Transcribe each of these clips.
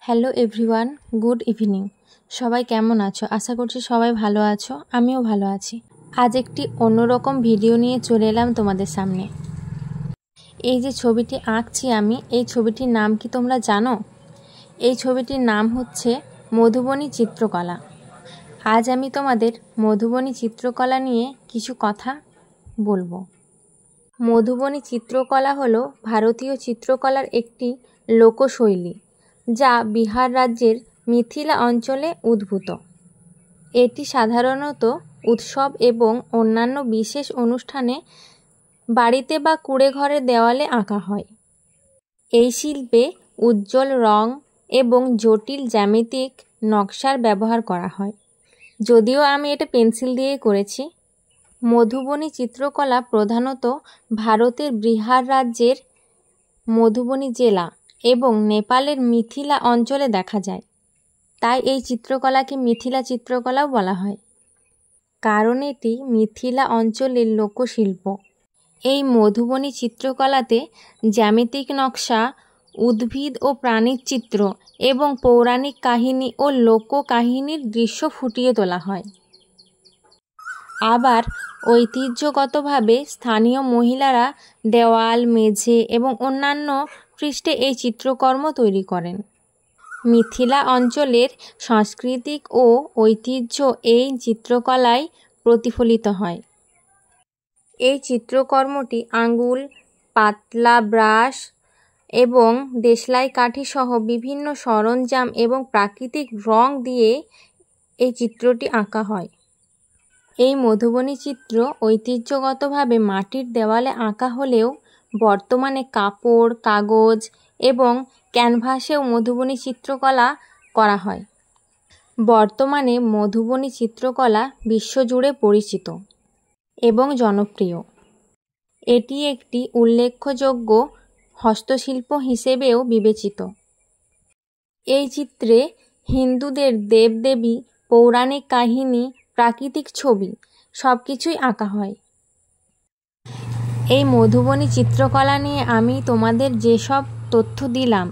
Hello everyone, good evening. সবাই কেমন আছো? আশা করছি সবাই ভালো আছো, আমিও ভালো আছি। আজ একটি অন্যরকম ভিডিও নিয়ে চলে এলাম তোমাদের সামনে। এই যে ছবিটি আঁকছি আমি, এই ছবিটির নাম কি তোমরা জানো? এই ছবিটির নাম হচ্ছে মধুবনী চিত্রকলা। আজ আমি তোমাদের মধুবনী চিত্রকলা নিয়ে কিছু কথা বলবো। মধুবনী চিত্রকলা হলো ভারতীয় চিত্রকলার একটি লোকশৈলী, যা বিহার রাজ্যের মিথিলা অঞ্চলে উদ্ভূত। এটি সাধারণত উৎসব এবং অন্যান্য বিশেষ অনুষ্ঠানে বাড়িতে বা কুঁড়ে ঘরের দেওয়ালে আঁকা হয়। এই শিল্পে উজ্জ্বল রং এবং জটিল জ্যামিতিক নকশার ব্যবহার করা হয়। যদিও আমি এটা পেন্সিল দিয়ে করেছি। মধুবনী চিত্রকলা প্রধানত ভারতের বিহার রাজ্যের মধুবনী জেলা এবং নেপালের মিথিলা অঞ্চলে দেখা যায়। তাই এই চিত্রকলাকে মিথিলা চিত্রকলাও বলা হয়, কারণ এটি মিথিলা অঞ্চলের লোকশিল্প। এই মধুবনী চিত্রকলাতে জ্যামিতিক নকশা, উদ্ভিদ ও প্রাণীর চিত্র এবং পৌরাণিক কাহিনী ও লোককাহিনীর দৃশ্য ফুটিয়ে তোলা হয়। আবার ঐতিহ্যগতভাবে স্থানীয় মহিলারা দেওয়াল, মেঝে এবং অন্যান্য পৃষ্ঠে এই চিত্রকর্ম তৈরি করেন। মিথিলা অঞ্চলের সাংস্কৃতিক ও ঐতিহ্য এই চিত্রকলায় প্রতিফলিত হয়। এই চিত্রকর্মটি আঙ্গুল, পাতলা ব্রাশ এবং দেশলাই কাঠি সহ বিভিন্ন সরঞ্জাম এবং প্রাকৃতিক রং দিয়ে এই চিত্রটি আঁকা হয়। এই মধুবনী চিত্র ঐতিহ্যগতভাবে মাটির দেওয়ালে আঁকা হলেও বর্তমানে কাপড়, কাগজ এবং ক্যানভাসেও মধুবনী চিত্রকলা করা হয়। বর্তমানে মধুবনী চিত্রকলা বিশ্বজুড়ে পরিচিত এবং জনপ্রিয়। এটি একটি উল্লেখযোগ্য হস্তশিল্প হিসেবেও বিবেচিত। এই চিত্রে হিন্দুদের দেবদেবী, পৌরাণিক কাহিনী, প্রাকৃতিক ছবি সব কিছুই আঁকা হয়। এই মধুবনী চিত্রকলা নিয়ে আমি তোমাদের যেসব তথ্য দিলাম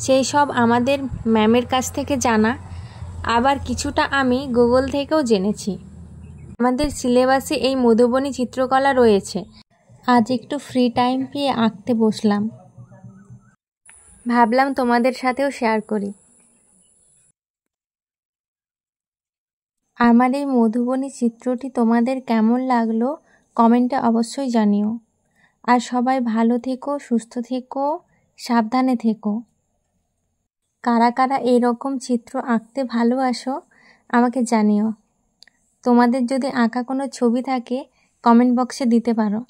সেই সব আমাদের ম্যামের কাছ থেকে জানা, আবার কিছুটা আমি গুগল থেকেও জেনেছি। আমাদের সিলেবাসে এই মধুবনী চিত্রকলা রয়েছে। আজ একটু ফ্রি টাইম পেয়ে আঁকতে বসলাম, ভাবলাম তোমাদের সাথেও শেয়ার করি। আমার এই মধুবনী চিত্রটি তোমাদের কেমন লাগলো কমেন্টে অবশ্যই জানিও। আর সবাই ভালো থেকো, সুস্থ থেকো, সাবধানে থেকো। কারা কারা এরকম চিত্র আঁকতে ভালোবাসো আমাকে জানিও। তোমাদের যদি আঁকা কোনো ছবি থাকে কমেন্ট বক্সে দিতে পারো।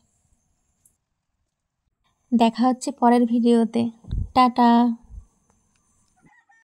দেখা হচ্ছে পরের ভিডিওতে। টাটা।